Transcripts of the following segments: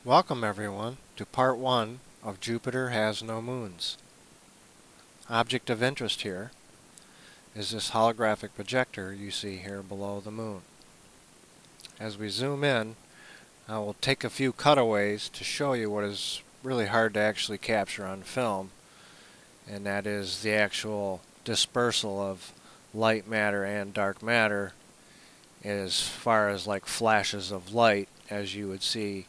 Welcome everyone to part 1 of Jupiter Has No Moons. Object of interest here is this holographic projector you see here below the moon. As we zoom in, I will take a few cutaways to show you what is really hard to actually capture on film, and that is the actual dispersal of light matter and dark matter as far as like flashes of light as you would see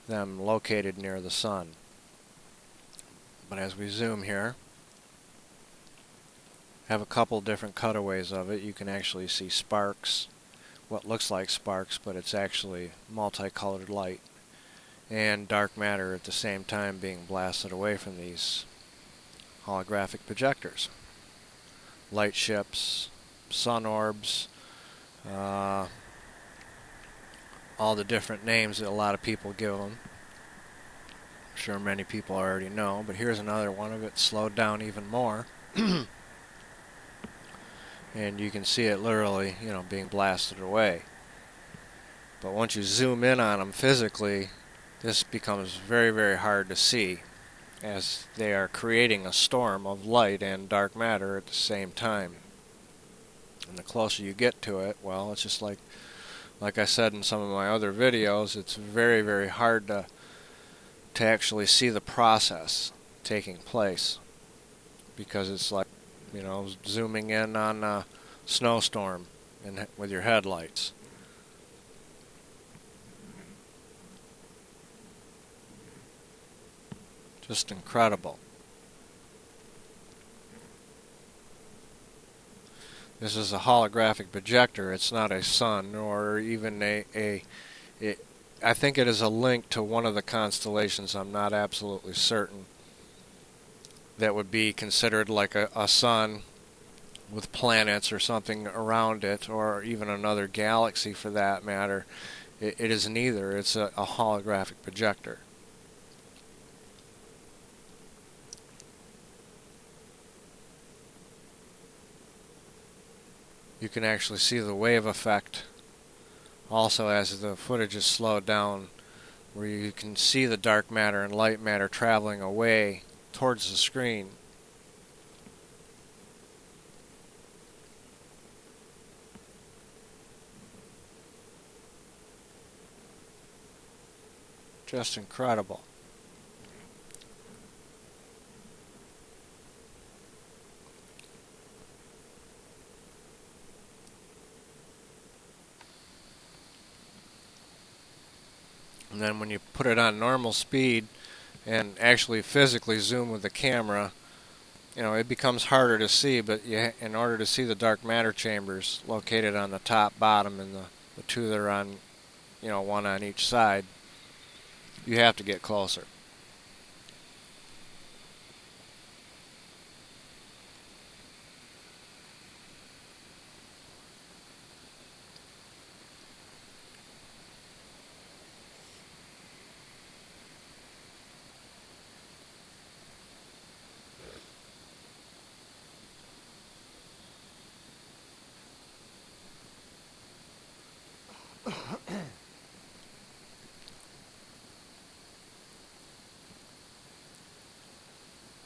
them located near the sun. But as we zoom here, have a couple different cutaways of it. You can actually see sparks, what looks like sparks, but it's actually multicolored light, and dark matter at the same time being blasted away from these holographic projectors. Light ships, sun orbs, all the different names that a lot of people give them. I'm sure many people already know, but here's another one of it slowed down even more. And you can see it literally, being blasted away. But once you zoom in on them physically, this becomes very, very hard to see, as they are creating a storm of light and dark matter at the same time. And the closer you get to it, well, it's just like I said in some of my other videos, it's very, very hard to actually see the process taking place, because it's like, zooming in on a snowstorm with your headlights. Just incredible. This is a holographic projector. It's not a sun or even I think it is a link to one of the constellations. I'm not absolutely certain. That would be considered like a sun with planets or something around it, or even another galaxy for that matter. It is neither. It's a holographic projector. You can actually see the wave effect also as the footage is slowed down, where you can see the dark matter and light matter traveling away towards the screen. Just incredible. And then when you put it on normal speed and actually physically zoom with the camera, it becomes harder to see, but in order to see the dark matter chambers located on the top, bottom, and the two that are on, one on each side, you have to get closer.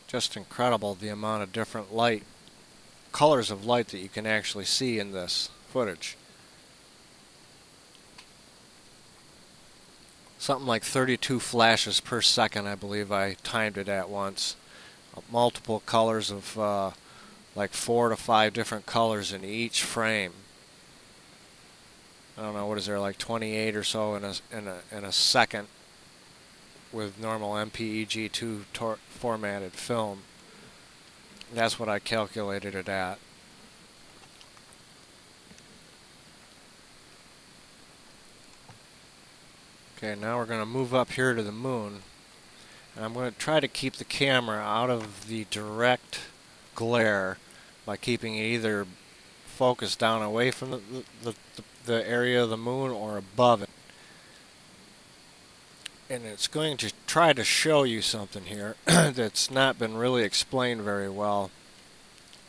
Just incredible the amount of different colors of light that you can actually see in this footage. Something like 32 flashes per second, I believe I timed it at once. Multiple colors of like 4 to 5 different colors in each frame. I don't know, what is there, like 28 or so in a second with normal MPEG-2 formatted film. That's what I calculated it at. Okay, now we're going to move up here to the moon. And I'm going to try to keep the camera out of the direct glare by keeping it either focused down away from the area of the moon or above it. And it's going to try to show you something here that's not been really explained very well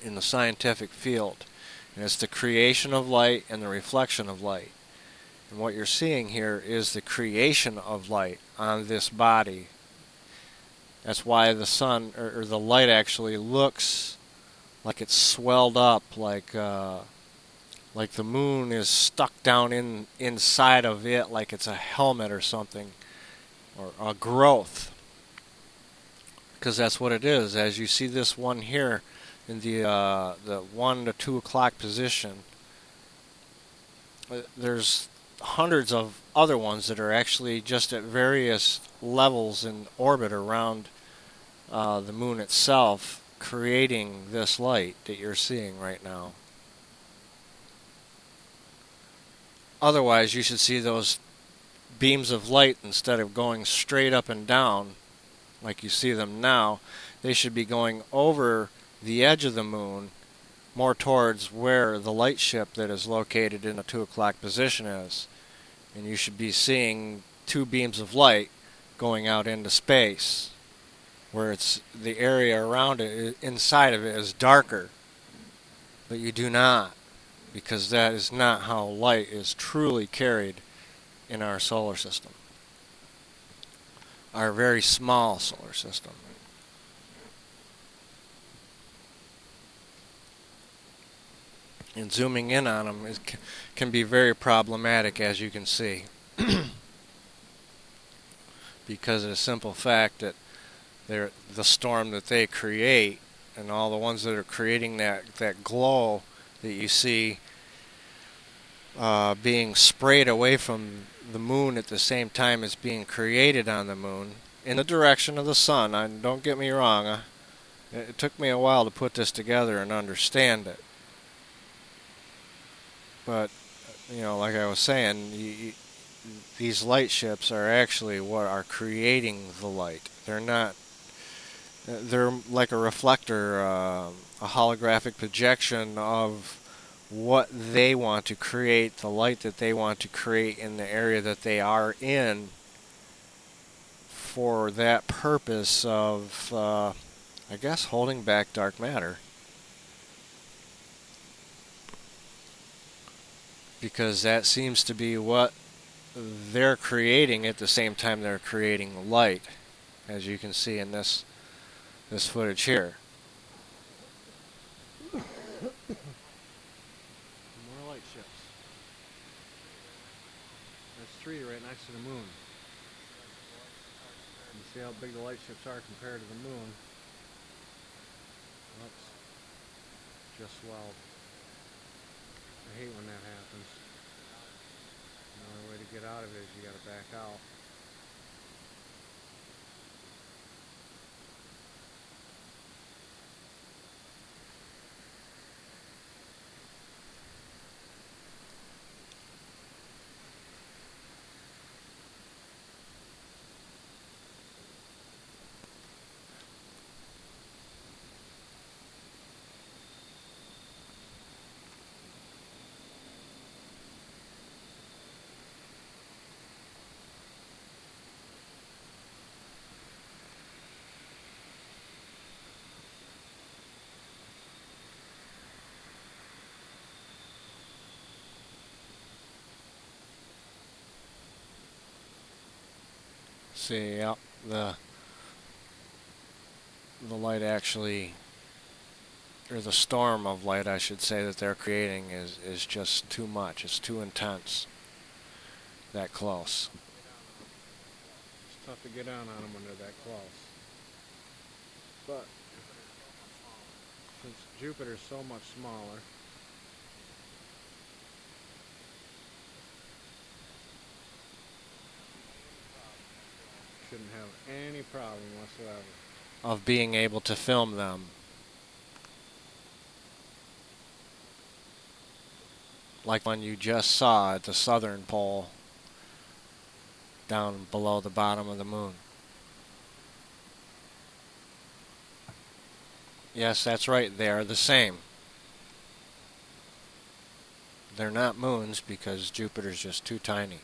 in the scientific field. And it's the creation of light and the reflection of light. And what you're seeing here is the creation of light on this body. That's why the sun, or the light actually looks like it's swelled up, like the moon is stuck down inside of it, like it's a helmet or something, or a growth. Because that's what it is. As you see this one here in the 1 to 2 o'clock position, there's hundreds of other ones that are actually just at various levels in orbit around the moon itself, creating this light that you're seeing right now. Otherwise, you should see those beams of light, instead of going straight up and down like you see them now, they should be going over the edge of the moon, more towards where the light ship that is located in a 2 o'clock position is. And you should be seeing two beams of light going out into space, where it's the area around it, inside of it, is darker. But you do not, because that is not how light is truly carried in our solar system, our very small solar system. And zooming in on them can be very problematic, as you can see, because of the simple fact that the storm that they create, and all the ones that are creating that glow that you see being sprayed away from the moon at the same time as being created on the moon in the direction of the sun. Don't get me wrong, it took me a while to put this together and understand it. But, like I was saying, these light ships are actually what are creating the light. They're like a reflector, a holographic projection of what they want to create, the light that they want to create in the area that they are in, for that purpose of, I guess, holding back dark matter. Because that seems to be what they're creating at the same time they're creating light, as you can see in this footage here. More light ships. There's 3 right next to the moon. You see how big the light ships are compared to the moon. Oops. Just swelled. I hate when that happens. The only way to get out of it is you gotta back out. See, yep, the light actually, or the storm of light, I should say, that they're creating is just too much. It's too intense. That close. It's tough to get down on them when they're that close. But since Jupiter's so much smaller, shouldn't have any problem whatsoever of being able to film them. Like one you just saw at the southern pole, down below the bottom of the moon. Yes, that's right, they are the same. They're not moons because Jupiter's just too tiny.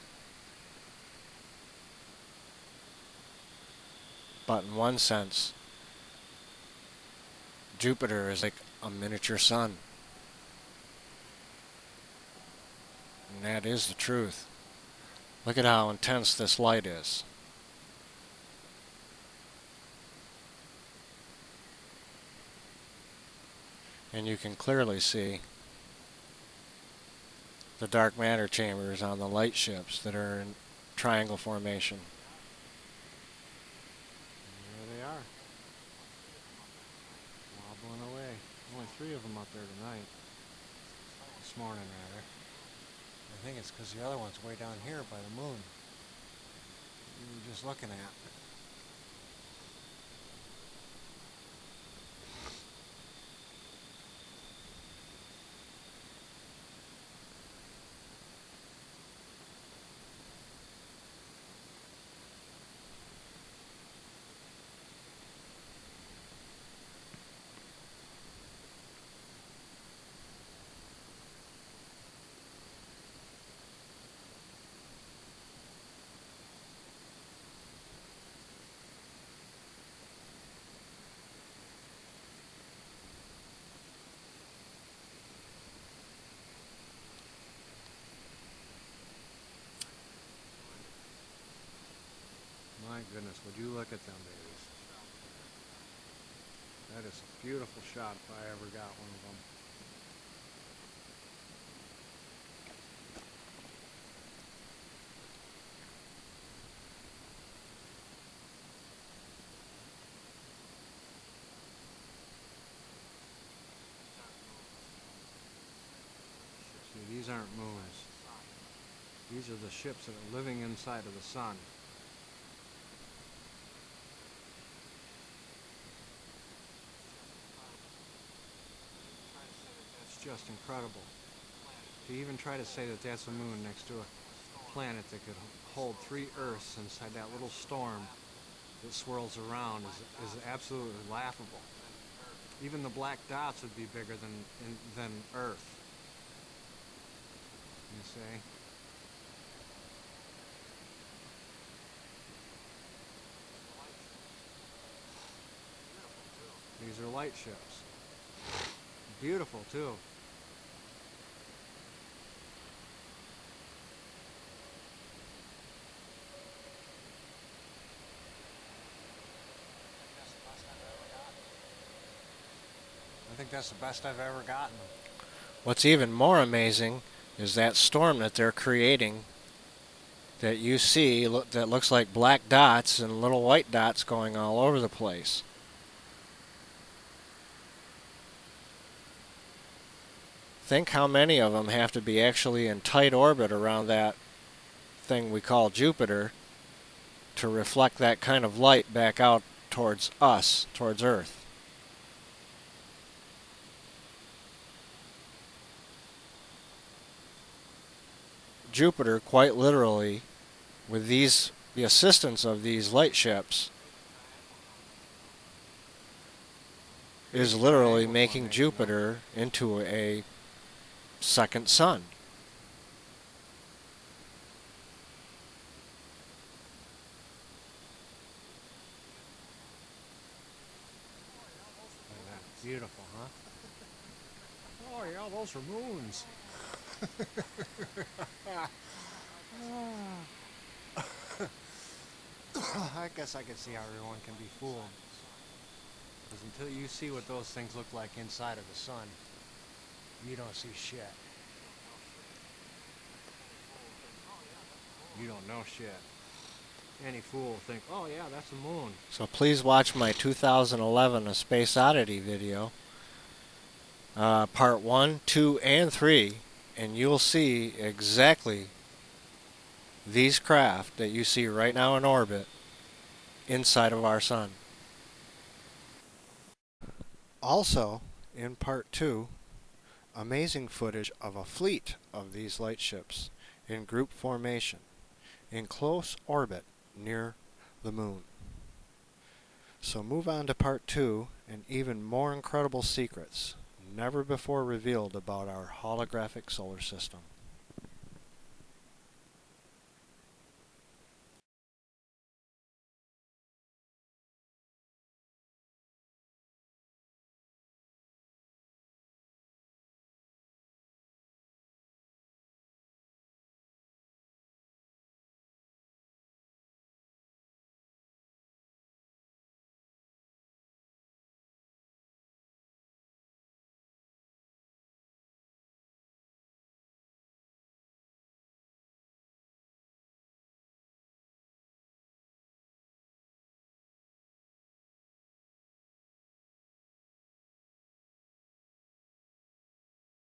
But in one sense, Jupiter is like a miniature sun. And that is the truth. Look at how intense this light is. And you can clearly see the dark matter chambers on the light ships that are in triangle formation. There they are. Wobbling away. Only 3 of them up there tonight. This morning, rather. I think it's because the other one's way down here by the moon. You were just looking at. My goodness, would you look at them babies. That is a beautiful shot if I ever got one of them. See, these aren't moons. These are the ships that are living inside of the sun. It's just incredible. To even try to say that that's a moon next to a planet that could hold 3 Earths inside that little storm that swirls around is absolutely laughable. Even the black dots would be bigger than Earth. You see? These are light ships. Beautiful too. I think that's the best I've ever gotten. What's even more amazing is that storm that they're creating that you see that looks like black dots and little white dots going all over the place. Think how many of them have to be actually in tight orbit around that thing we call Jupiter to reflect that kind of light back out towards us, towards Earth. Jupiter, quite literally, with the assistance of these light ships, is literally making Jupiter into a second sun. Beautiful, huh? Oh yeah, those are moons. I guess I can see how everyone can be fooled. Because until you see what those things look like inside of the sun, you don't see shit. You don't know shit. Any fool will think, oh yeah, that's a moon. So please watch my 2011 A Space Oddity video, part 1, 2, and 3, and you'll see exactly these craft that you see right now in orbit inside of our sun. Also, in part 2, amazing footage of a fleet of these light ships in group formation, in close orbit near the moon. So move on to part 2 and even more incredible secrets never before revealed about our holographic solar system.